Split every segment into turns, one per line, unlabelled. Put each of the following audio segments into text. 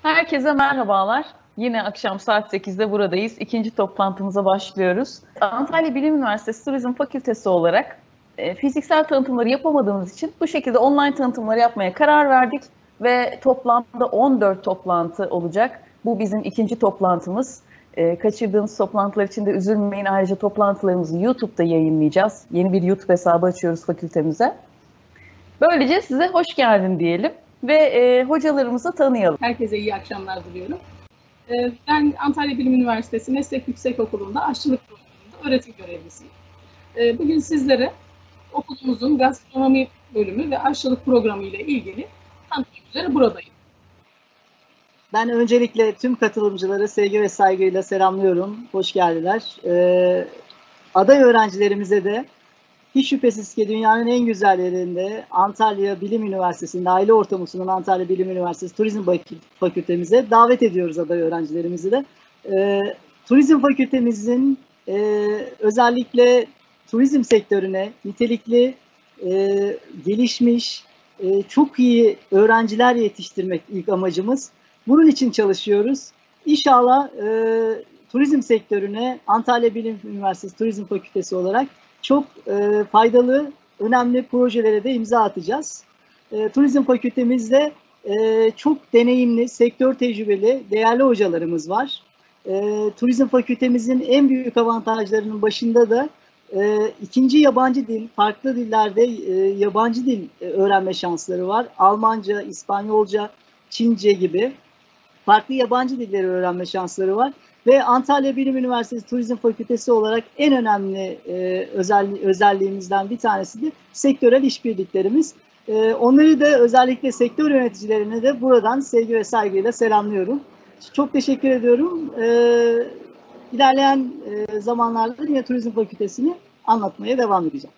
Herkese merhabalar. Yine akşam saat 8'de buradayız. İkinci toplantımıza başlıyoruz. Antalya Bilim Üniversitesi Turizm Fakültesi olarak fiziksel tanıtımları yapamadığımız için bu şekilde online tanıtımları yapmaya karar verdik. Ve toplamda 14 toplantı olacak. Bu bizim ikinci toplantımız. Kaçırdığınız toplantılar için de üzülmeyin. Ayrıca toplantılarımızı YouTube'da yayınlayacağız. Yeni bir YouTube hesabı açıyoruz fakültemize. Böylece size hoş geldin diyelim ve hocalarımızı tanıyalım.
Herkese iyi akşamlar diliyorum. Ben Antalya Bilim Üniversitesi Meslek Yüksekokulu'nda aşçılık programında öğretim görevlisiyim. Bugün sizlere okulumuzun gastronomi bölümü ve aşçılık programı ile ilgili tanıtmak üzere buradayım.
Ben öncelikle tüm katılımcıları sevgi ve saygıyla selamlıyorum. Hoş geldiler. Aday öğrencilerimize de hiç şüphesiz ki dünyanın en güzel yerinde Antalya Bilim Üniversitesi'nde, aile ortamı sunan Antalya Bilim Üniversitesi Turizm Fakültemize davet ediyoruz aday öğrencilerimizi de. Turizm Fakültemizin özellikle turizm sektörüne nitelikli, gelişmiş, çok iyi öğrenciler yetiştirmek ilk amacımız. Bunun için çalışıyoruz. İnşallah turizm sektörüne Antalya Bilim Üniversitesi Turizm Fakültesi olarak çok faydalı, önemli projelere de imza atacağız. Turizm fakültemizde çok deneyimli, sektör tecrübeli, değerli hocalarımız var. Turizm fakültemizin en büyük avantajlarının başında da ikinci yabancı dil, farklı dillerde yabancı dil öğrenme şansları var. Almanca, İspanyolca, Çince gibi farklı yabancı dilleri öğrenme şansları var. Ve Antalya Bilim Üniversitesi Turizm Fakültesi olarak en önemli özelliğimizden bir tanesi de sektörel işbirliklerimiz. Onları da özellikle sektör yöneticilerine de buradan sevgi ve saygıyla selamlıyorum. Çok teşekkür ediyorum. İlerleyen zamanlarda yine Turizm Fakültesini anlatmaya devam edeceğim.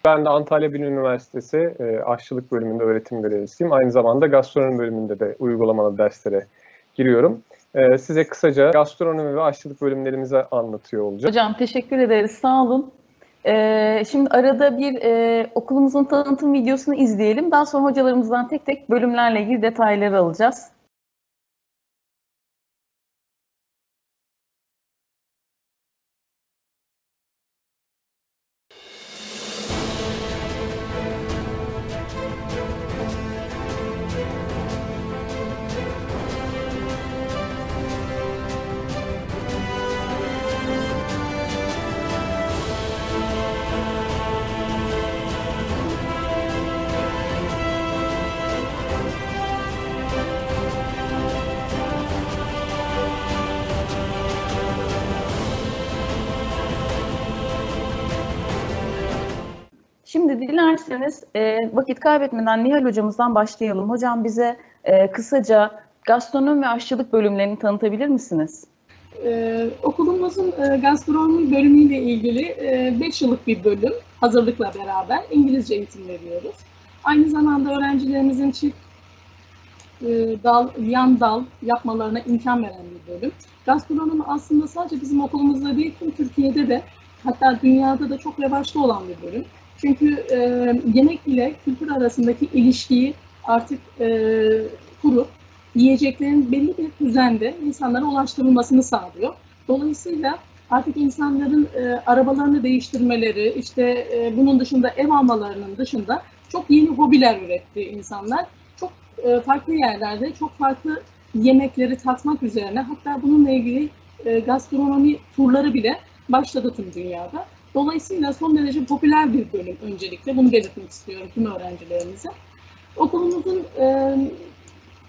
Ben de Antalya Bilim Üniversitesi aşçılık bölümünde öğretim görevlisiyim. Aynı zamanda gastronomi bölümünde de uygulamalı derslere giriyorum. Size kısaca gastronomi ve aşçılık bölümlerimizi anlatıyor olacağım.
Hocam teşekkür ederiz, sağ olun. Şimdi arada bir okulumuzun tanıtım videosunu izleyelim. Daha sonra hocalarımızdan tek tek bölümlerle ilgili detayları alacağız. Şimdi dilerseniz vakit kaybetmeden Nihal hocamızdan başlayalım. Hocam bize kısaca gastronomi ve aşçılık bölümlerini tanıtabilir misiniz?
Okulumuzun gastronomi bölümüyle ilgili 5 yıllık bir bölüm, hazırlıkla beraber İngilizce eğitim veriyoruz. Aynı zamanda öğrencilerimizin çift yan dal yapmalarına imkan veren bir bölüm. Gastronomi aslında sadece bizim okulumuzda değil, tüm Türkiye'de de, hatta dünyada da çok revaçta olan bir bölüm. Çünkü yemek ile kültür arasındaki ilişkiyi artık kurup yiyeceklerin belli bir düzende insanlara ulaştırılmasını sağlıyor. Dolayısıyla artık insanların arabalarını değiştirmeleri, işte bunun dışında ev almalarının dışında çok yeni hobiler üretti insanlar. Çok farklı yerlerde çok farklı yemekleri tatmak üzerine, hatta bununla ilgili gastronomi turları bile başladı tüm dünyada. Dolayısıyla son derece popüler bir bölüm öncelikle. Bunu belirtmek istiyorum tüm öğrencilerimize. Okulumuzun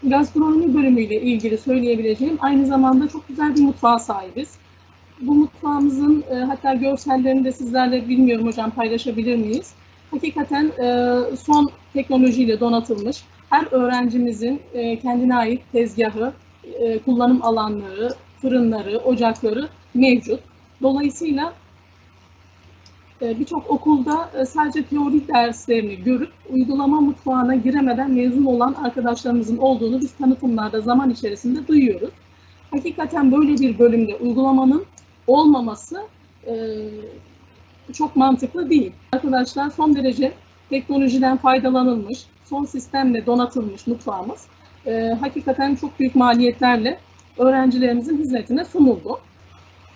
gastronomi bölümüyle ilgili söyleyebileceğim, aynı zamanda çok güzel bir mutfağa sahibiz. Bu mutfağımızın hatta görsellerini de sizlerle bilmiyorum hocam paylaşabilir miyiz? Hakikaten son teknolojiyle donatılmış, her öğrencimizin kendine ait tezgahı, kullanım alanları, fırınları, ocakları mevcut. Dolayısıyla birçok okulda sadece teorik derslerini görüp uygulama mutfağına giremeden mezun olan arkadaşlarımızın olduğunu biz tanıtımlarda zaman içerisinde duyuyoruz. Hakikaten böyle bir bölümde uygulamanın olmaması çok mantıklı değil. Arkadaşlar son derece teknolojiden faydalanılmış, son sistemle donatılmış mutfağımız hakikaten çok büyük maliyetlerle öğrencilerimizin hizmetine sunuldu.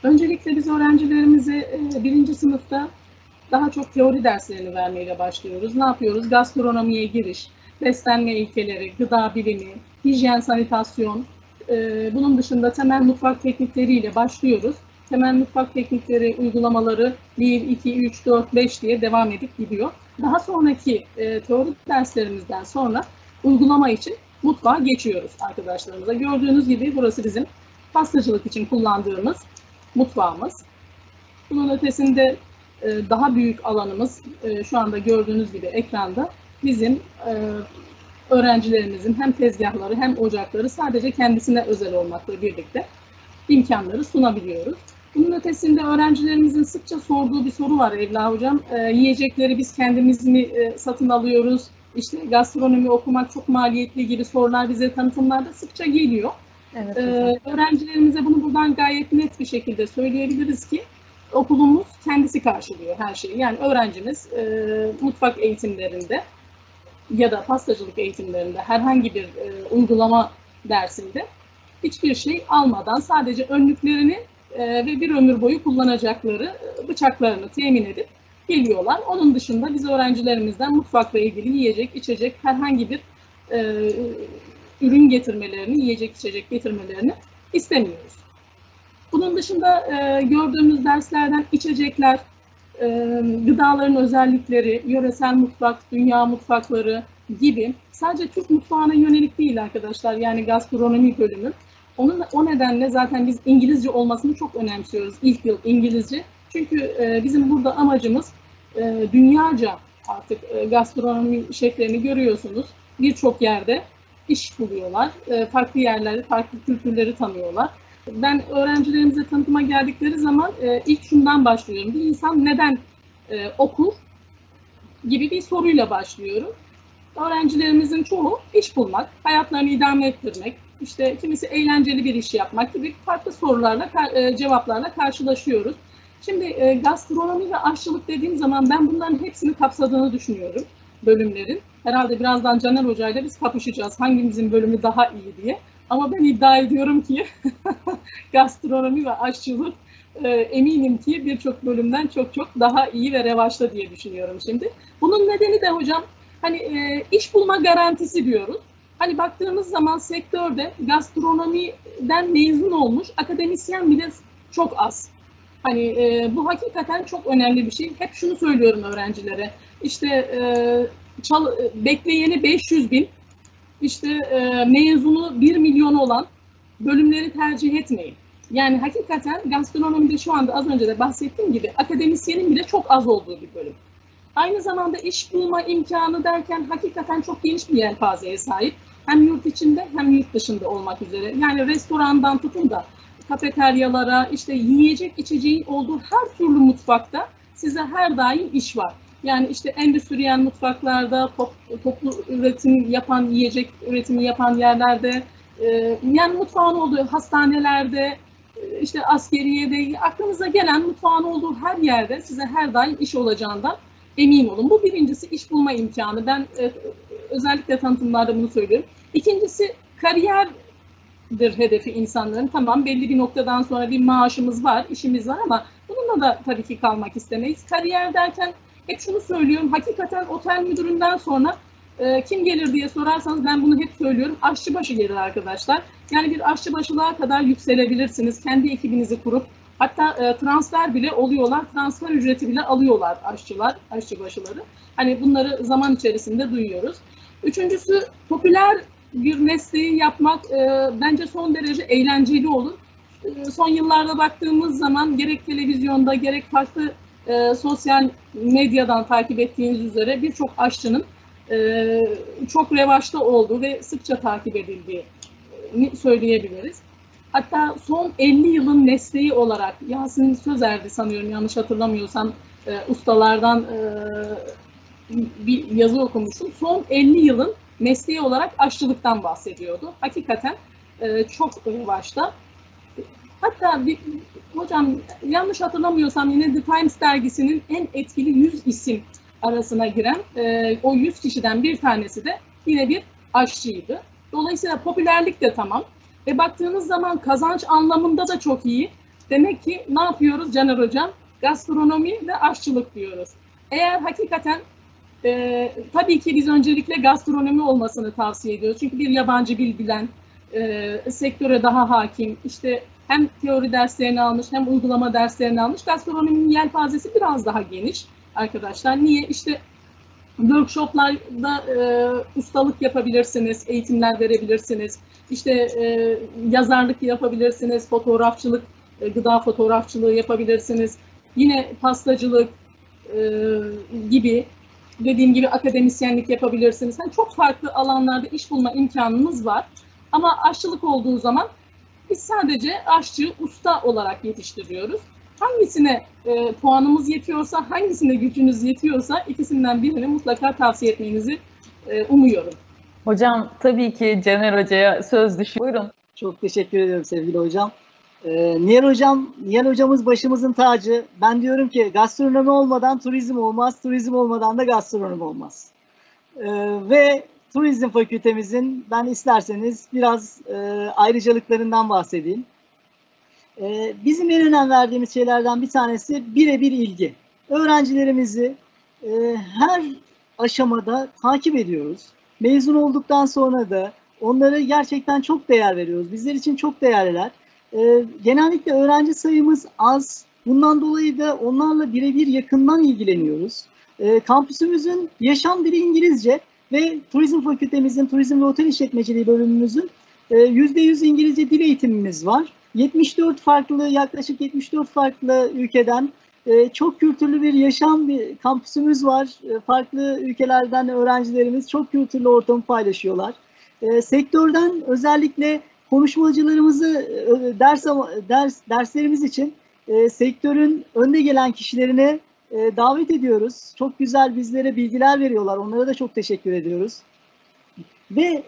Öncelikle biz öğrencilerimizi birinci sınıfta daha çok teori derslerini vermeyle başlıyoruz. Ne yapıyoruz? Gastronomiye giriş, beslenme ilkeleri, gıda bilimi, hijyen, sanitasyon, bunun dışında temel mutfak teknikleriyle başlıyoruz. Temel mutfak teknikleri uygulamaları 1, 2, 3, 4, 5 diye devam edip gidiyor. Daha sonraki teori derslerimizden sonra uygulama için mutfağa geçiyoruz arkadaşlarımıza. Gördüğünüz gibi burası bizim pastacılık için kullandığımız mutfağımız. Bunun ötesinde daha büyük alanımız şu anda gördüğünüz gibi ekranda bizim öğrencilerimizin hem tezgahları hem ocakları sadece kendisine özel olmakla birlikte imkanları sunabiliyoruz. Bunun ötesinde öğrencilerimizin sıkça sorduğu bir soru var Evla Hocam. Yiyecekleri biz kendimiz mi satın alıyoruz? İşte gastronomi okumak çok maliyetli gibi sorular bize tanıtımlarda sıkça geliyor.
Evet,
öğrencilerimize bunu buradan gayet net bir şekilde söyleyebiliriz ki okulumuz kendisi karşılıyor her şeyi. Yani öğrencimiz mutfak eğitimlerinde ya da pastacılık eğitimlerinde herhangi bir uygulama dersinde hiçbir şey almadan sadece önlüklerini ve bir ömür boyu kullanacakları bıçaklarını temin edip geliyorlar. Onun dışında biz öğrencilerimizden mutfakla ilgili yiyecek, içecek herhangi bir ürün getirmelerini, yiyecek, içecek getirmelerini istemiyoruz. Bunun dışında gördüğümüz derslerden içecekler, gıdaların özellikleri, yöresel mutfak, dünya mutfakları gibi sadece Türk mutfağına yönelik değil arkadaşlar. Yani gastronomi bölümü. O nedenle zaten biz İngilizce olmasını çok önemsiyoruz. İlk yıl İngilizce. Çünkü bizim burada amacımız dünyaca artık gastronomi şeflerini görüyorsunuz. Birçok yerde iş buluyorlar. Farklı yerlerde, farklı kültürleri tanıyorlar. Ben öğrencilerimize tanıtıma geldikleri zaman ilk şundan başlıyorum. Bir insan neden okur gibi bir soruyla başlıyorum. Öğrencilerimizin çoğu iş bulmak, hayatlarını idame ettirmek, işte kimisi eğlenceli bir iş yapmak gibi farklı sorularla, cevaplarla karşılaşıyoruz. Şimdi gastronomi ve aşçılık dediğim zaman ben bunların hepsini kapsadığını düşünüyorum bölümlerin. Herhalde birazdan Caner Hoca'yla biz kapışacağız hangimizin bölümü daha iyi diye. Ama ben iddia ediyorum ki gastronomi ve aşçılık eminim ki birçok bölümden çok çok daha iyi ve revaçta diye düşünüyorum şimdi. Bunun nedeni de hocam hani iş bulma garantisi diyoruz. Hani baktığımız zaman sektörde gastronomiden mezun olmuş akademisyen bile çok az. Hani bu hakikaten çok önemli bir şey. Hep şunu söylüyorum öğrencilere. İşte bekleyeni 500.000, işte mezunu 1 milyon olan bölümleri tercih etmeyin. Yani hakikaten gastronomide şu anda az önce de bahsettiğim gibi akademisyenin bile çok az olduğu bir bölüm. Aynı zamanda iş bulma imkanı derken hakikaten çok geniş bir yelpazeye sahip. Hem yurt içinde hem yurt dışında olmak üzere. Yani restorandan tutun da kafeteryalara, işte yiyecek içeceğin olduğu her türlü mutfakta size her daim iş var. Yani işte endüstriyel mutfaklarda, toplu üretim yapan, yiyecek üretimi yapan yerlerde, yani mutfağın olduğu hastanelerde, işte askeriyede, aklınıza gelen mutfağın olduğu her yerde size her daim iş olacağından emin olun. Bu birincisi iş bulma imkanı. Ben özellikle tanıtımlarda bunu söylüyorum. İkincisi kariyerdir hedefi insanların. Tamam belli bir noktadan sonra bir maaşımız var, işimiz var ama bununla da tabii ki kalmak istemeyiz. Kariyer derken hep şunu söylüyorum. Hakikaten otel müdüründen sonra kim gelir diye sorarsanız ben bunu hep söylüyorum. Aşçıbaşı gelir arkadaşlar. Yani bir aşçıbaşılığa kadar yükselebilirsiniz. Kendi ekibinizi kurup hatta transfer bile oluyorlar. Transfer ücreti bile alıyorlar aşçılar, aşçıbaşıları. Hani bunları zaman içerisinde duyuyoruz. Üçüncüsü popüler bir mesleği yapmak bence son derece eğlenceli olur. Son yıllarda baktığımız zaman gerek televizyonda gerek farklı sosyal medyadan takip ettiğiniz üzere birçok aşçının çok revaçta olduğu ve sıkça takip edildiğini söyleyebiliriz. Hatta son 50 yılın mesleği olarak Yasin Sözer'di sanıyorum yanlış hatırlamıyorsam ustalardan bir yazı okumuştum. Son 50 yılın mesleği olarak aşçılıktan bahsediyordu. Hakikaten çok revaçta. Hatta hocam yanlış hatırlamıyorsam yine The Times dergisinin en etkili 100 isim arasına giren o 100 kişiden bir tanesi de yine bir aşçıydı. Dolayısıyla popülerlik de tamam. Ve baktığınız zaman kazanç anlamında da çok iyi. Demek ki ne yapıyoruz Caner Hocam? Gastronomi ve aşçılık diyoruz. Eğer hakikaten tabii ki biz öncelikle gastronomi olmasını tavsiye ediyoruz. Çünkü bir yabancı dil bilen, sektöre daha hakim, işte hem teori derslerini almış hem uygulama derslerini almış. Gastronominin yelpazesi biraz daha geniş arkadaşlar. Niye? İşte workshoplarda ustalık yapabilirsiniz, eğitimler verebilirsiniz. İşte yazarlık yapabilirsiniz, fotoğrafçılık, gıda fotoğrafçılığı yapabilirsiniz. Yine pastacılık gibi, dediğim gibi akademisyenlik yapabilirsiniz. Yani çok farklı alanlarda iş bulma imkanınız var. Ama aşçılık olduğu zaman biz sadece aşçı, usta olarak yetiştiriyoruz. Hangisine puanımız yetiyorsa, hangisine gücünüz yetiyorsa ikisinden birini mutlaka tavsiye etmenizi umuyorum.
Hocam tabii ki Caner Hoca'ya söz düşüyor. Buyurun.
Çok teşekkür ediyorum sevgili hocam. Nihal hocamız başımızın tacı. Ben diyorum ki gastronomi olmadan turizm olmaz, turizm olmadan da gastronomi olmaz. Ve turizm fakültemizin ben isterseniz biraz ayrıcalıklarından bahsedeyim. Bizim en önem verdiğimiz şeylerden bir tanesi birebir ilgi. Öğrencilerimizi her aşamada takip ediyoruz. Mezun olduktan sonra da onlara gerçekten çok değer veriyoruz. Bizler için çok değerliler. Genellikle öğrenci sayımız az. Bundan dolayı da onlarla birebir yakından ilgileniyoruz. Kampüsümüzün yaşam dili İngilizce ve turizm fakültemizin turizm ve otel işletmeciliği bölümümüzün %100 İngilizce dil eğitimimiz var. Yaklaşık 74 farklı ülkeden çok kültürlü bir yaşam bir kampüsümüz var. Farklı ülkelerden öğrencilerimiz çok kültürlü ortamı paylaşıyorlar. Sektörden özellikle konuşmacılarımızı derslerimiz için sektörün önde gelen kişilerine davet ediyoruz. Çok güzel bizlere bilgiler veriyorlar. Onlara da çok teşekkür ediyoruz. Ve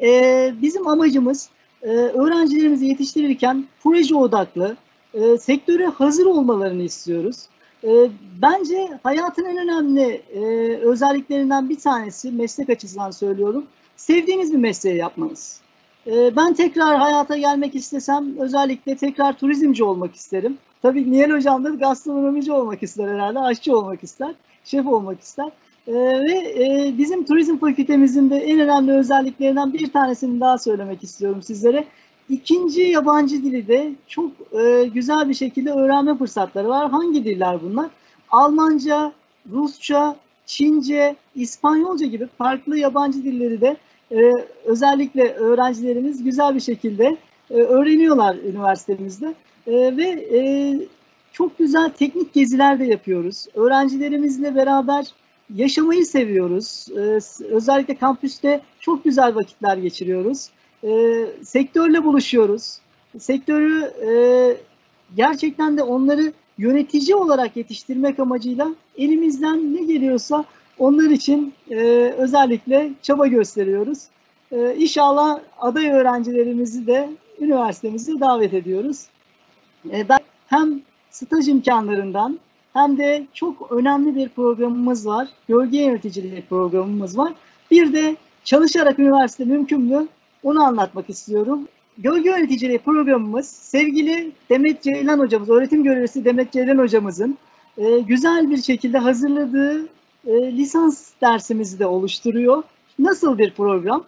bizim amacımız öğrencilerimizi yetiştirirken proje odaklı, sektöre hazır olmalarını istiyoruz. Bence hayatın en önemli özelliklerinden bir tanesi, meslek açısından söylüyorum, sevdiğiniz bir mesleği yapmanız. Ben tekrar hayata gelmek istesem özellikle tekrar turizmci olmak isterim. Tabii Nihal Hocam da gastronomici olmak ister herhalde, aşçı olmak ister, şef olmak ister. Ve bizim turizm fakültemizin de en önemli özelliklerinden bir tanesini daha söylemek istiyorum sizlere. İkinci yabancı dili de çok güzel bir şekilde öğrenme fırsatları var. Hangi diller bunlar? Almanca, Rusça, Çince, İspanyolca gibi farklı yabancı dilleri de özellikle öğrencilerimiz güzel bir şekilde öğreniyorlar üniversitemizde. Ve çok güzel teknik geziler de yapıyoruz. Öğrencilerimizle beraber yaşamayı seviyoruz. Özellikle kampüste çok güzel vakitler geçiriyoruz. Sektörle buluşuyoruz. Sektörü gerçekten de onları yönetici olarak yetiştirmek amacıyla elimizden ne geliyorsa onlar için özellikle çaba gösteriyoruz. İnşallah aday öğrencilerimizi de üniversitemize davet ediyoruz. Ben hem staj imkanlarından hem de çok önemli bir programımız var. Gölge yöneticiliği programımız var. Bir de çalışarak üniversite mümkün mü? Onu anlatmak istiyorum. Gölge yöneticiliği programımız sevgili Demet Ceylan hocamız, öğretim görevlisi Demet Ceylan hocamızın güzel bir şekilde hazırladığı lisans dersimizi de oluşturuyor. Nasıl bir program?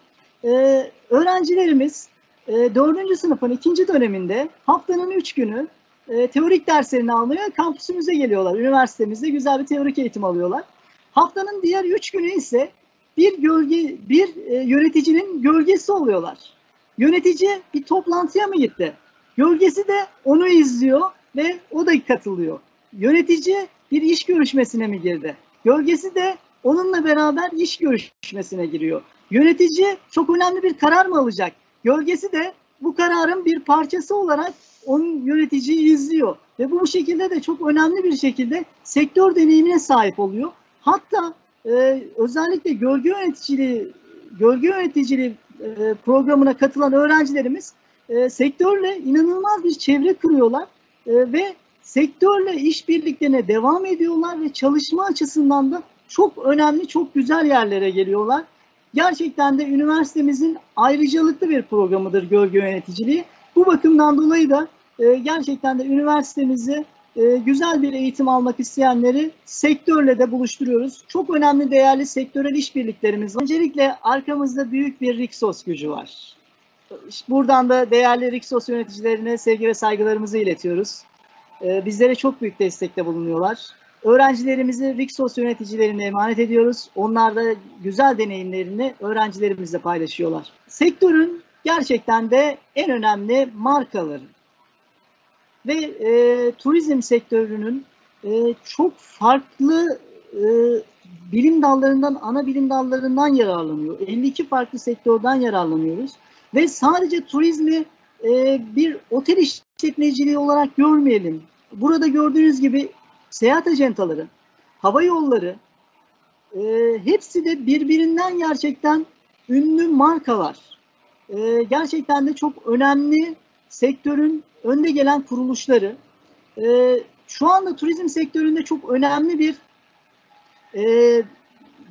Öğrencilerimiz 4. sınıfın 2. döneminde haftanın 3 günü teorik derslerini almaya kampüsümüze geliyorlar. Üniversitemizde güzel bir teorik eğitim alıyorlar. Haftanın diğer 3 günü ise bir yöneticinin gölgesi oluyorlar. Yönetici bir toplantıya mı gitti? Gölgesi de onu izliyor ve o da katılıyor. Yönetici bir iş görüşmesine mi girdi? Gölgesi de onunla beraber iş görüşmesine giriyor. Yönetici çok önemli bir karar mı alacak? Gölgesi de bu kararın bir parçası olarak onun yöneticiyi izliyor. Ve bu şekilde de çok önemli bir şekilde sektör deneyimine sahip oluyor. Hatta özellikle gölge yöneticiliği programına katılan öğrencilerimiz sektörle inanılmaz bir çevre kuruyorlar ve sektörle işbirliklerine devam ediyorlar ve çalışma açısından da çok önemli, çok güzel yerlere geliyorlar. Gerçekten de üniversitemizin ayrıcalıklı bir programıdır gölge yöneticiliği. Bu bakımdan dolayı da gerçekten de üniversitemizi güzel bir eğitim almak isteyenleri sektörle de buluşturuyoruz. Çok önemli, değerli sektörel işbirliklerimiz var. Öncelikle arkamızda büyük bir Rixos gücü var. Buradan da değerli Rixos yöneticilerine sevgi ve saygılarımızı iletiyoruz. Bizlere çok büyük destekte bulunuyorlar. Öğrencilerimizi Rixos yöneticilerine emanet ediyoruz. Onlar da güzel deneyimlerini öğrencilerimizle paylaşıyorlar. Sektörün gerçekten de en önemli markaları ve turizm sektörünün çok farklı bilim dallarından, ana bilim dallarından yararlanıyor. 52 farklı sektörden yararlanıyoruz. Ve sadece turizmi bir otel işletmeciliği olarak görmeyelim. Burada gördüğünüz gibi seyahat ajantaları, hava yolları, hepsi de birbirinden gerçekten ünlü markalar. Gerçekten de çok önemli sektörün önde gelen kuruluşları. Şu anda turizm sektöründe çok önemli bir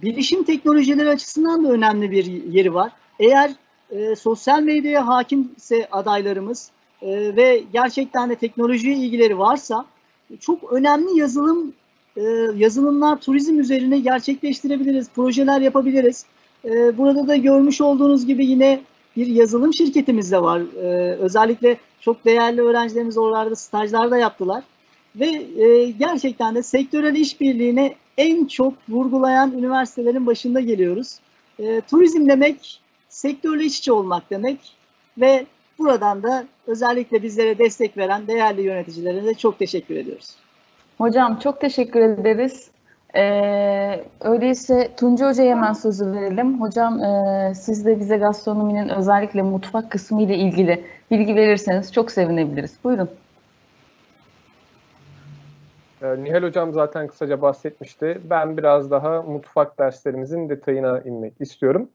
bilişim teknolojileri açısından da önemli bir yeri var. Eğer sosyal medyaya hakimse adaylarımız ve gerçekten de teknolojiye ilgileri varsa çok önemli yazılımlar turizm üzerine gerçekleştirebiliriz, projeler yapabiliriz. Burada da görmüş olduğunuz gibi yine bir yazılım şirketimiz de var. Özellikle çok değerli öğrencilerimiz oralarda stajlarda yaptılar. Ve gerçekten de sektörel işbirliğine en çok vurgulayan üniversitelerin başında geliyoruz. Turizm demek, sektörle iç içe olmak demek ve buradan da özellikle bizlere destek veren değerli yöneticilerine de çok teşekkür ediyoruz.
Hocam çok teşekkür ederiz. Öyleyse Tunca Hoca'ya hemen sözü verelim. Hocam siz de bize gastronominin özellikle mutfak kısmı ile ilgili bilgi verirseniz çok sevinebiliriz. Buyurun.
Nihal Hocam zaten kısaca bahsetmişti. Ben biraz daha mutfak derslerimizin detayına inmek istiyorum.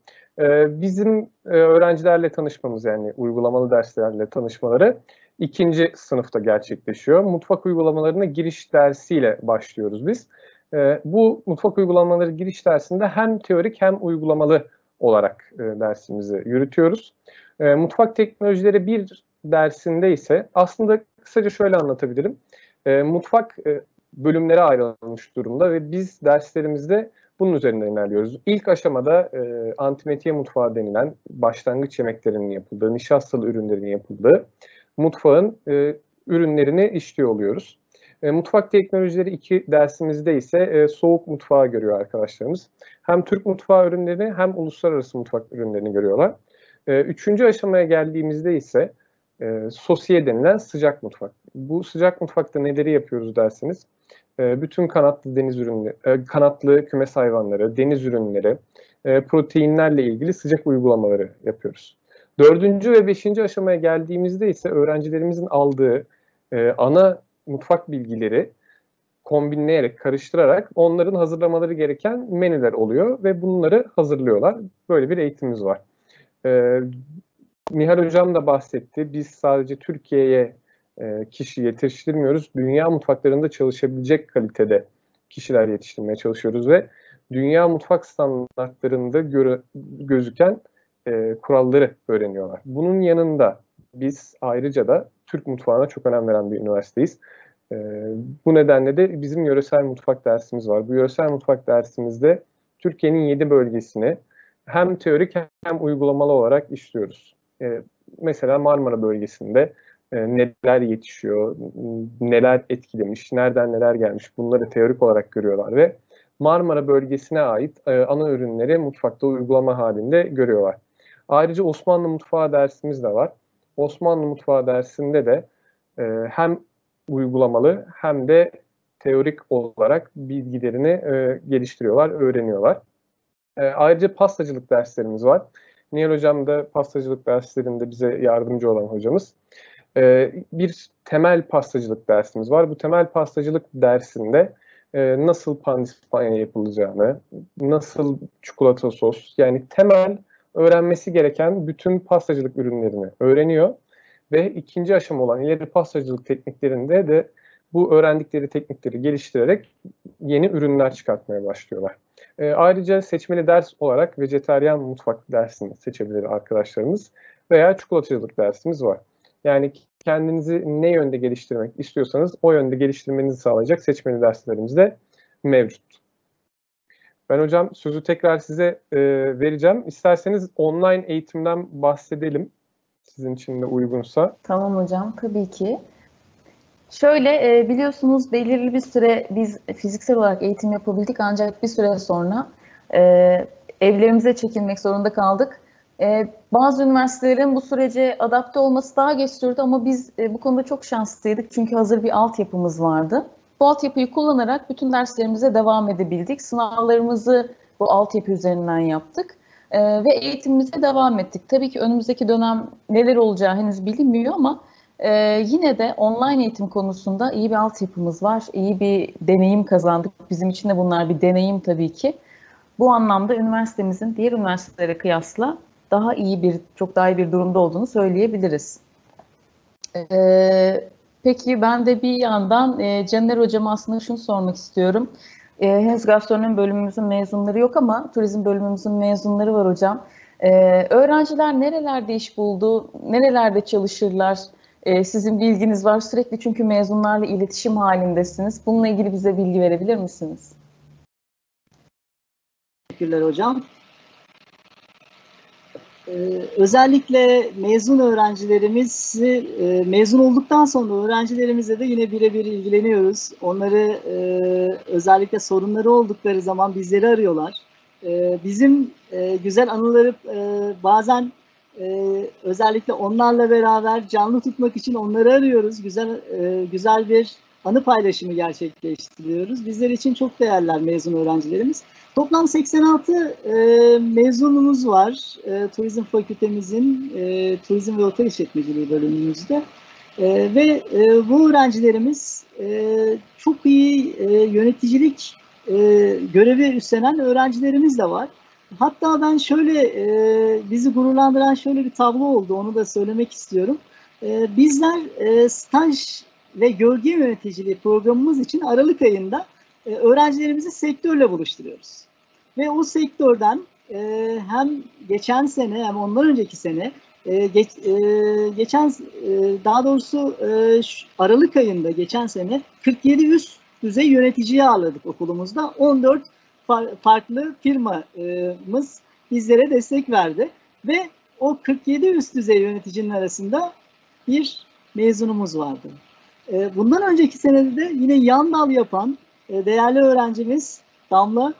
Bizim öğrencilerle tanışmamız, yani uygulamalı derslerle tanışmaları 2. sınıfta gerçekleşiyor. Mutfak uygulamalarına giriş dersiyle başlıyoruz biz. Bu mutfak uygulamaları giriş dersinde hem teorik hem uygulamalı olarak dersimizi yürütüyoruz. Mutfak teknolojileri 1 dersinde ise aslında kısaca şöyle anlatabilirim. Mutfak bölümlere ayrılmış durumda ve biz derslerimizde bunun üzerinden ilerliyoruz. İlk aşamada antimetiye mutfağı denilen başlangıç yemeklerinin yapıldığı, nişastalı ürünlerin yapıldığı mutfağın ürünlerini işliyor oluyoruz. Mutfak teknolojileri 2 dersimizde ise soğuk mutfağı görüyor arkadaşlarımız. Hem Türk mutfağı ürünlerini hem uluslararası mutfak ürünlerini görüyorlar. 3. aşamaya geldiğimizde ise sosiye denilen sıcak mutfak. Bu sıcak mutfakta neleri yapıyoruz derseniz, bütün kanatlı deniz ürünleri, kanatlı kümes hayvanları, deniz ürünleri, proteinlerle ilgili sıcak uygulamaları yapıyoruz. 4. ve 5. aşamaya geldiğimizde ise öğrencilerimizin aldığı ana mutfak bilgileri kombinleyerek, karıştırarak onların hazırlamaları gereken menüler oluyor ve bunları hazırlıyorlar. Böyle bir eğitimimiz var. Nihal Hocam da bahsetti. Biz sadece Türkiye'ye kişi yetiştirmiyoruz. Dünya mutfaklarında çalışabilecek kalitede kişiler yetiştirmeye çalışıyoruz ve dünya mutfak standartlarında gözüken kuralları öğreniyorlar. Bunun yanında biz ayrıca da Türk mutfağına çok önem veren bir üniversiteyiz. Bu nedenle de bizim yöresel mutfak dersimiz var. Bu yöresel mutfak dersimizde Türkiye'nin 7 bölgesini hem teorik hem uygulamalı olarak işliyoruz. Mesela Marmara bölgesinde neler yetişiyor, neler etkilemiş, nereden neler gelmiş, bunları teorik olarak görüyorlar ve Marmara bölgesine ait ana ürünleri mutfakta uygulama halinde görüyorlar. Ayrıca Osmanlı mutfağı dersimiz de var. Osmanlı mutfağı dersinde de hem uygulamalı hem de teorik olarak bilgilerini geliştiriyorlar, öğreniyorlar. Ayrıca pastacılık derslerimiz var. Nihal Hocam da pastacılık derslerinde bize yardımcı olan hocamız. Bir temel pastacılık dersimiz var. Bu temel pastacılık dersinde nasıl pandispanya yapılacağını, nasıl çikolata sos, yani temel öğrenmesi gereken bütün pastacılık ürünlerini öğreniyor. Ve 2. aşama olan ileri pastacılık tekniklerinde de bu öğrendikleri teknikleri geliştirerek yeni ürünler çıkartmaya başlıyorlar. Ayrıca seçmeli ders olarak vejetaryen mutfak dersini seçebilir arkadaşlarımız veya çikolatacılık dersimiz var. Yani kendinizi ne yönde geliştirmek istiyorsanız o yönde geliştirmenizi sağlayacak seçmeli derslerimiz de mevcut. Ben hocam sözü tekrar size vereceğim. İsterseniz online eğitimden bahsedelim. Sizin için de uygunsa.
Tamam hocam, tabii ki. Şöyle biliyorsunuz belirli bir süre biz fiziksel olarak eğitim yapabildik ancak bir süre sonra evlerimize çekilmek zorunda kaldık. Bazı üniversitelerin bu sürece adapte olması daha geç sürdü ama biz bu konuda çok şanslıydık çünkü hazır bir altyapımız vardı. Bu altyapıyı kullanarak bütün derslerimize devam edebildik. Sınavlarımızı bu altyapı üzerinden yaptık ve eğitimimize devam ettik. Tabii ki önümüzdeki dönem neler olacağı henüz bilinmiyor ama yine de online eğitim konusunda iyi bir altyapımız var, iyi bir deneyim kazandık. Bizim için de bunlar bir deneyim tabii ki. Bu anlamda üniversitemizin diğer üniversitelere kıyasla çok daha iyi bir durumda olduğunu söyleyebiliriz. Peki ben de bir yandan Caner Hocama aslında şunu sormak istiyorum. Henüz gastronomi bölümümüzün mezunları yok ama turizm bölümümüzün mezunları var hocam. Öğrenciler nerelerde iş buldu, nerelerde çalışırlar? Sizin bilginiz var sürekli çünkü mezunlarla iletişim halindesiniz. Bununla ilgili bize bilgi verebilir misiniz?
Teşekkürler hocam. Özellikle mezun öğrencilerimiz mezun olduktan sonra öğrencilerimizle de yine birebir ilgileniyoruz. Onları özellikle sorunları oldukları zaman bizleri arıyorlar. Bizim güzel anıları bazen özellikle onlarla beraber canlı tutmak için onları arıyoruz. Güzel bir anı paylaşımı gerçekleştiriyoruz. Bizler için çok değerler mezun öğrencilerimiz. Toplam 86 mezunumuz var. Turizm Fakültemizin Turizm ve Otel İşletmeciliği bölümümüzde. Ve bu öğrencilerimiz çok iyi yöneticilik görevi üstlenen öğrencilerimiz de var. Hatta ben bizi gururlandıran şöyle bir tablo oldu, onu da söylemek istiyorum. Bizler staj ve gölge yöneticiliği programımız için Aralık ayında öğrencilerimizi sektörle buluşturuyoruz. Ve o sektörden hem geçen sene hem ondan önceki sene daha doğrusu Aralık ayında geçen sene 47 üst düzey yöneticiyi ağırladık okulumuzda. 14 farklı firmamız bizlere destek verdi ve o 47 üst düzey yöneticinin arasında bir mezunumuz vardı. Bundan önceki senede de yine yan dal yapan değerli öğrencimiz Damla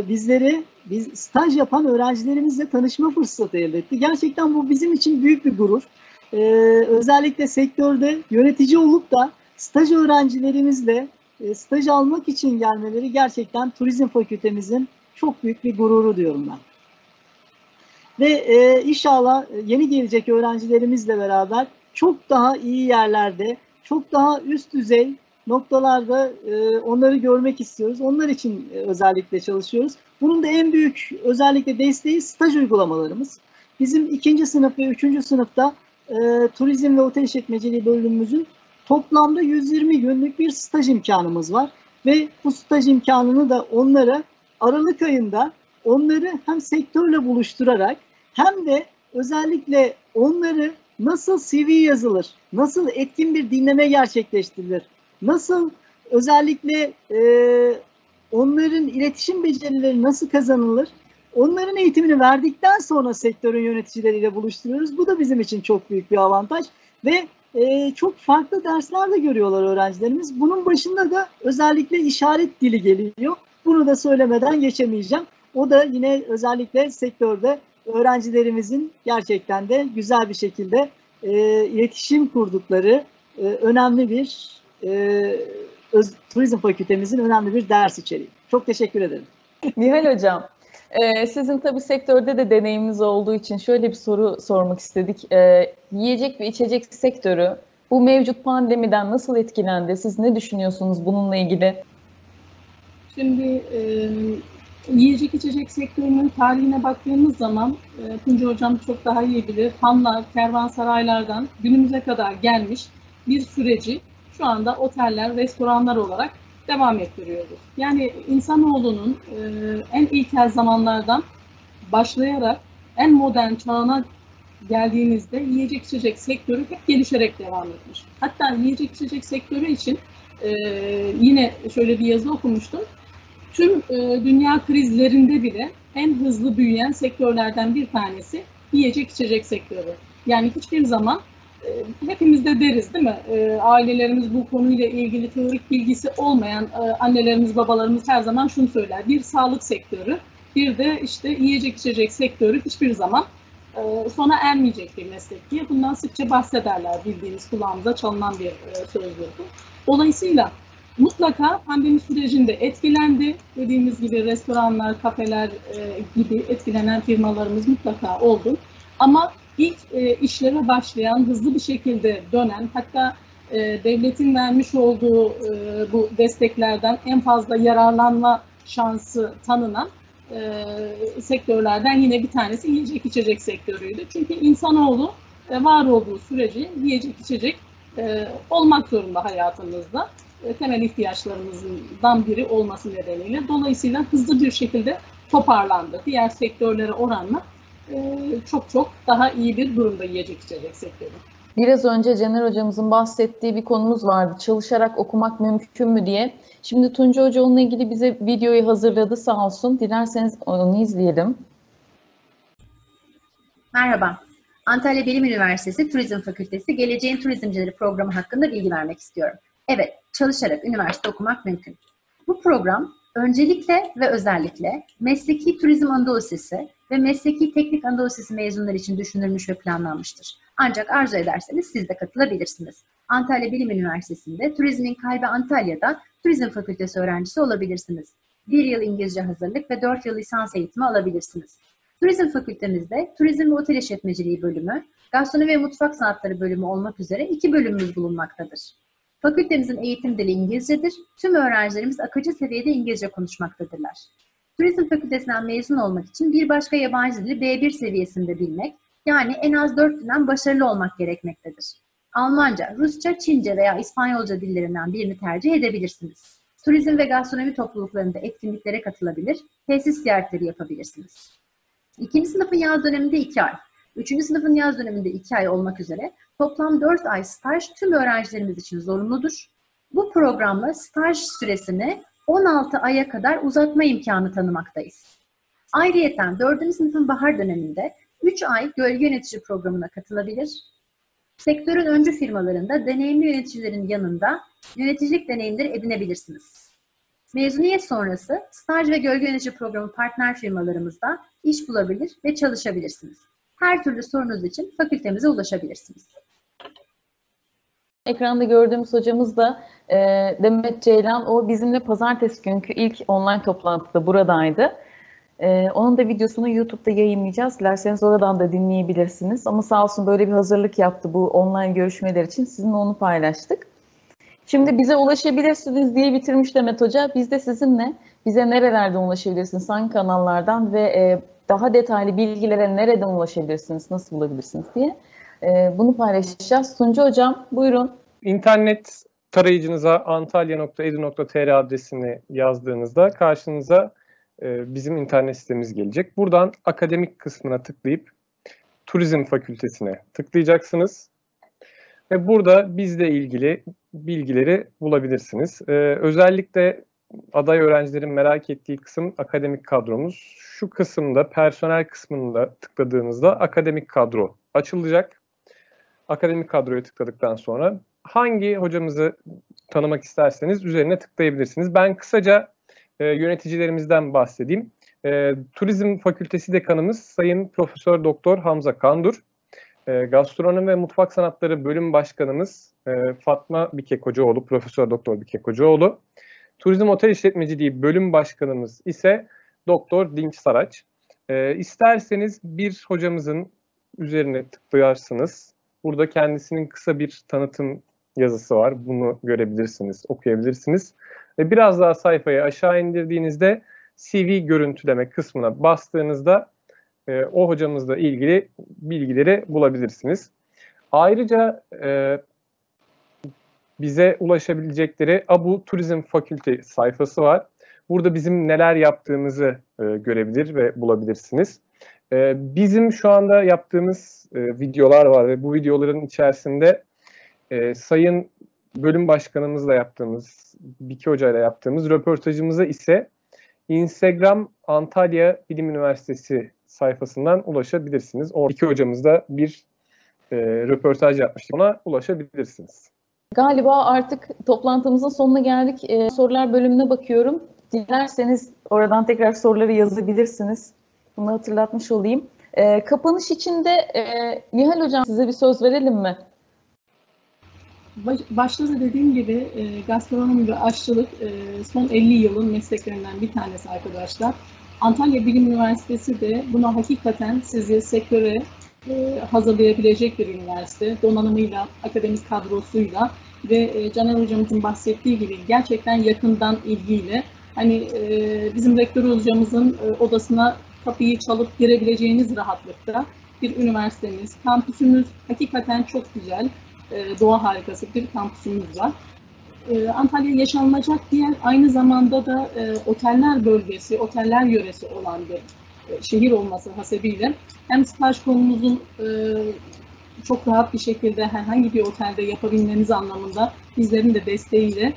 biz staj yapan öğrencilerimizle tanışma fırsatı elde etti. Gerçekten bu bizim için büyük bir gurur. Özellikle sektörde yönetici olup da staj öğrencilerimizle staj almak için gelmeleri gerçekten Turizm Fakültemizin çok büyük bir gururu diyorum ben. Ve inşallah yeni gelecek öğrencilerimizle beraber çok daha iyi yerlerde, çok daha üst düzey noktalarda onları görmek istiyoruz. Onlar için özellikle çalışıyoruz. Bunun da en büyük özellikle desteği staj uygulamalarımız. Bizim 2. sınıf ve 3. sınıfta Turizm ve Otel İşletmeciliği bölümümüzün toplamda 120 günlük bir staj imkanımız var. Ve bu staj imkanını da onlara Aralık ayında onları hem sektörle buluşturarak hem de özellikle onları nasıl CV yazılır, nasıl etkin bir dinleme gerçekleştirilir, nasıl özellikle onların iletişim becerileri nasıl kazanılır, onların eğitimini verdikten sonra sektörün yöneticileriyle buluşturuyoruz. Bu da bizim için çok büyük bir avantaj ve çok farklı dersler de görüyorlar öğrencilerimiz. Bunun başında da özellikle işaret dili geliyor. Bunu da söylemeden geçemeyeceğim. O da yine özellikle sektörde öğrencilerimizin gerçekten de güzel bir şekilde iletişim kurdukları önemli bir Turizm Fakültemizin önemli bir ders içeriği. Çok teşekkür ederim.
Nihal Hocam, sizin tabii sektörde de deneyiminiz olduğu için şöyle bir soru sormak istedik. Yiyecek ve içecek sektörü bu mevcut pandemiden nasıl etkilendi? Siz ne düşünüyorsunuz bununla ilgili?
Şimdi yiyecek içecek sektörünün tarihine baktığımız zaman Tunca Hocam çok daha iyi bilir. Hanlar, kervansaraylardan günümüze kadar gelmiş bir süreci şu anda oteller, restoranlar olarak devam ettiriyoruz. Yani insanoğlunun en ilkel zamanlardan başlayarak en modern çağına geldiğimizde yiyecek içecek sektörü hep gelişerek devam etmiş. Hatta yiyecek içecek sektörü için yine şöyle bir yazı okumuştum. Tüm dünya krizlerinde bile en hızlı büyüyen sektörlerden bir tanesi yiyecek içecek sektörü. Yani hiçbir zaman hepimiz de deriz değil mi? Ailelerimiz bu konuyla ilgili teorik bilgisi olmayan annelerimiz, babalarımız her zaman şunu söyler. Bir sağlık sektörü, bir de işte yiyecek içecek sektörü hiçbir zaman sona ermeyecek bir meslek diye bundan sıkça bahsederler, bildiğimiz kulağımıza çalınan bir sözdür bu. Dolayısıyla mutlaka pandemi sürecinde etkilendi. Dediğimiz gibi restoranlar, kafeler gibi etkilenen firmalarımız mutlaka oldu. Ama ilk işlere başlayan, hızlı bir şekilde dönen, hatta devletin vermiş olduğu bu desteklerden en fazla yararlanma şansı tanınan sektörlerden yine bir tanesi yiyecek içecek sektörüydü. Çünkü insanoğlu var olduğu sürece yiyecek içecek olmak zorunda hayatımızda. Temel ihtiyaçlarımızdan biri olması nedeniyle. Dolayısıyla hızlı bir şekilde toparlandı. Diğer sektörlere oranla çok çok daha iyi bir durumda yiyecek içecek sektörü.
Biraz önce Caner hocamızın bahsettiği bir konumuz vardı. Çalışarak okumak mümkün mü diye. Şimdi Tunca Hoca onunla ilgili bize videoyu hazırladı sağ olsun. Dilerseniz onu izleyelim.
Merhaba. Antalya Bilim Üniversitesi Turizm Fakültesi Geleceğin Turizmcileri programı hakkında bilgi vermek istiyorum. Evet, çalışarak üniversite okumak mümkün. Bu program öncelikle ve özellikle Mesleki Turizm Anadolu Lisesi ve Mesleki Teknik Anadolu Lisesi mezunları için düşünülmüş ve planlanmıştır. Ancak arzu ederseniz siz de katılabilirsiniz. Antalya Bilim Üniversitesi'nde Turizmin Kalbi Antalya'da Turizm Fakültesi öğrencisi olabilirsiniz. 1 yıl İngilizce hazırlık ve 4 yıl lisans eğitimi alabilirsiniz. Turizm Fakültemizde Turizm ve Otel İşletmeciliği bölümü, Gastronomi ve Mutfak Sanatları bölümü olmak üzere 2 bölümümüz bulunmaktadır. Fakültemizin eğitim dili İngilizcedir. Tüm öğrencilerimiz akıcı seviyede İngilizce konuşmaktadırlar. Turizm Fakültesinden mezun olmak için bir başka yabancı dili B1 seviyesinde bilmek, yani en az 4 dilden başarılı olmak gerekmektedir. Almanca, Rusça, Çince veya İspanyolca dillerinden birini tercih edebilirsiniz. Turizm ve gastronomi topluluklarında etkinliklere katılabilir, tesis ziyaretleri yapabilirsiniz. 2. sınıfın yaz döneminde 2 ay, 3. sınıfın yaz döneminde 2 ay olmak üzere toplam 4 ay staj tüm öğrencilerimiz için zorunludur. Bu programla staj süresini 16 aya kadar uzatma imkanı tanımaktayız. Ayrıyeten 4. sınıfın bahar döneminde 3 ay gölge yönetici programına katılabilir. Sektörün öncü firmalarında deneyimli yöneticilerin yanında yöneticilik deneyimleri edinebilirsiniz. Mezuniyet sonrası staj ve gölge yönetici programı partner firmalarımızda iş bulabilir ve çalışabilirsiniz. Her türlü sorunuz için fakültemize ulaşabilirsiniz.
Ekranda gördüğümüz hocamız da Demet Ceylan. O bizimle pazartesi günkü ilk online toplantıda buradaydı. Onun da videosunu YouTube'da yayınlayacağız. Dilerseniz oradan da dinleyebilirsiniz. Ama sağ olsun böyle bir hazırlık yaptı bu online görüşmeler için. Sizinle onu paylaştık. Şimdi bize ulaşabilirsiniz diye bitirmiş Demet Hoca. Biz de sizinle bize nerelerden ulaşabilirsiniz, hangi kanallardan ve daha detaylı bilgilere nereden ulaşabilirsiniz, nasıl bulabilirsiniz diye bunu paylaşacağız. Tunca Hocam buyurun.
İnternet tarayıcınıza antalya.edu.tr adresini yazdığınızda karşınıza bizim internet sitemiz gelecek. Buradan akademik kısmına tıklayıp Turizm Fakültesine tıklayacaksınız. Ve burada bizle ilgili bilgileri bulabilirsiniz. Özellikle aday öğrencilerin merak ettiği kısım akademik kadromuz. Şu kısımda personel kısmında tıkladığınızda akademik kadro açılacak. Akademik kadroya tıkladıktan sonra hangi hocamızı tanımak isterseniz üzerine tıklayabilirsiniz. Ben kısaca yöneticilerimizden bahsedeyim. Turizm Fakültesi Dekanımız Sayın Profesör Doktor Hamza Kandur. Gastronomi ve Mutfak Sanatları Bölüm Başkanımız Fatma Bikek Hocaoğlu, Profesör Doktor Bikek Hocaoğlu. Turizm Otel İşletmeciliği Bölüm Başkanımız ise Doktor Dinç Saraç. İsterseniz bir hocamızın üzerine tıklayarsınız. Burada kendisinin kısa bir tanıtım yazısı var. Bunu görebilirsiniz, okuyabilirsiniz. Biraz daha sayfayı aşağı indirdiğinizde CV görüntüleme kısmına bastığınızda o hocamızla ilgili bilgileri bulabilirsiniz. Ayrıca bize ulaşabilecekleri ABU Turizm Fakülte sayfası var. Burada bizim neler yaptığımızı görebilir ve bulabilirsiniz. Bizim şu anda yaptığımız videolar var ve bu videoların içerisinde Sayın Bölüm Başkanımızla yaptığımız, Biki Hoca ile yaptığımız röportajımıza ise Instagram Antalya Bilim Üniversitesi sayfasından ulaşabilirsiniz. Orada Biki Hocamızda bir röportaj yapmıştık. Ona ulaşabilirsiniz.
Galiba artık toplantımızın sonuna geldik. Sorular bölümüne bakıyorum. Dilerseniz oradan tekrar soruları yazabilirsiniz. Bunu hatırlatmış olayım. Kapanış için de Nihal Hocam size bir söz verelim mi?
Başta da dediğim gibi gastronomi ve aşçılık son 50 yılın mesleklerinden bir tanesi arkadaşlar. Antalya Bilim Üniversitesi de buna hakikaten sizi sektöre hazırlayabilecek bir üniversite. Donanımıyla, akademik kadrosuyla ve Caner Hocamızın bahsettiği gibi gerçekten yakından ilgiyle hani bizim rektör hocamızın odasına kapıyı çalıp girebileceğiniz rahatlıkta bir üniversitemiz, kampüsümüz hakikaten çok güzel. Doğa harikası bir kampüsümüz var. Antalya yaşanılacak bir yer, aynı zamanda da oteller bölgesi, oteller yöresi olan bir şehir olması hasebiyle hem staj konumuzun çok rahat bir şekilde herhangi bir otelde yapabilmeniz anlamında bizlerin de desteğiyle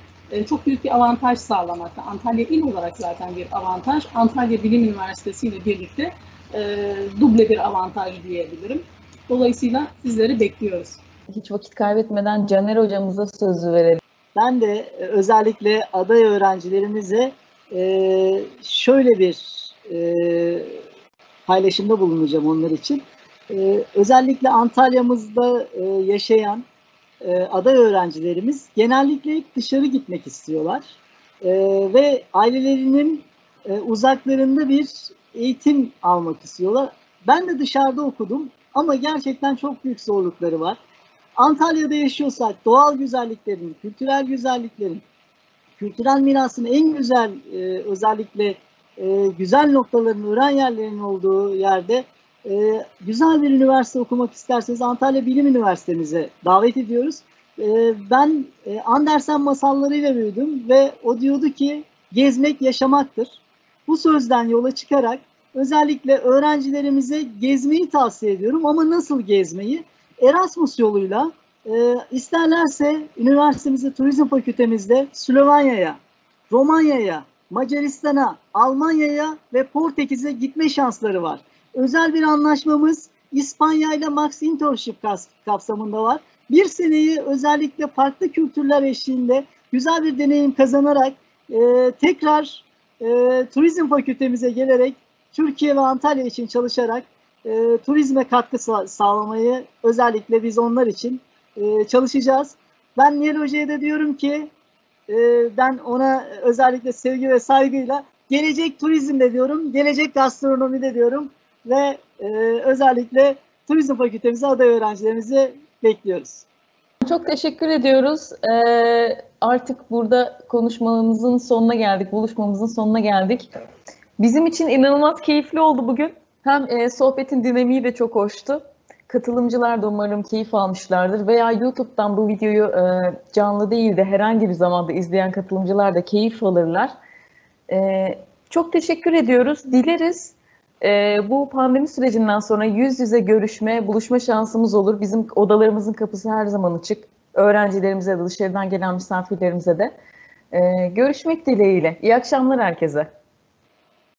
çok büyük bir avantaj sağlamakta. Antalya il olarak zaten bir avantaj. Antalya Bilim Üniversitesi ile birlikte duble bir avantaj diyebilirim. Dolayısıyla sizleri bekliyoruz.
Hiç vakit kaybetmeden Caner Hocamıza sözü verelim.
Ben de özellikle aday öğrencilerimize şöyle bir paylaşımda bulunacağım onlar için. Özellikle Antalya'mızda yaşayan aday öğrencilerimiz genellikle dışarı gitmek istiyorlar. Ve ailelerinin uzaklarında bir eğitim almak istiyorlar. Ben de dışarıda okudum ama gerçekten çok büyük zorlukları var. Antalya'da yaşıyorsak doğal güzelliklerin, kültürel güzelliklerin, kültürel mirasın en güzel özellikle güzel noktaların, öğren yerlerinin olduğu yerde güzel bir üniversite okumak isterseniz Antalya Bilim Üniversitemize davet ediyoruz. Ben Andersen masallarıyla büyüdüm ve o diyordu ki gezmek yaşamaktır. Bu sözden yola çıkarak özellikle öğrencilerimize gezmeyi tavsiye ediyorum ama nasıl gezmeyi? Erasmus yoluyla isterlerse üniversitemizde, turizm fakültemizde Slovenya'ya, Romanya'ya, Macaristan'a, Almanya'ya ve Portekiz'e gitme şansları var. Özel bir anlaşmamız İspanya ile Max Internship kapsamında var. Bir seneyi özellikle farklı kültürler eşliğinde güzel bir deneyim kazanarak tekrar turizm fakültemize gelerek Türkiye ve Antalya için çalışarak turizme katkı sağlamayı özellikle biz onlar için çalışacağız. Ben Nihal Hoca'ya da diyorum ki ben ona özellikle sevgi ve saygıyla gelecek turizmde diyorum, gelecek gastronomide diyorum ve özellikle turizm fakültemize aday öğrencilerimizi bekliyoruz.
Çok teşekkür ediyoruz. Artık burada konuşmamızın sonuna geldik, buluşmamızın sonuna geldik. Bizim için inanılmaz keyifli oldu bugün. Hem sohbetin dinamiği de çok hoştu. Katılımcılar da umarım keyif almışlardır. Veya YouTube'dan bu videoyu canlı değil de herhangi bir zamanda izleyen katılımcılar da keyif alırlar. Çok teşekkür ediyoruz. Dileriz bu pandemi sürecinden sonra yüz yüze görüşme, buluşma şansımız olur. Bizim odalarımızın kapısı her zaman açık. Öğrencilerimize de dışarıdan gelen misafirlerimize de. Görüşmek dileğiyle. İyi akşamlar herkese.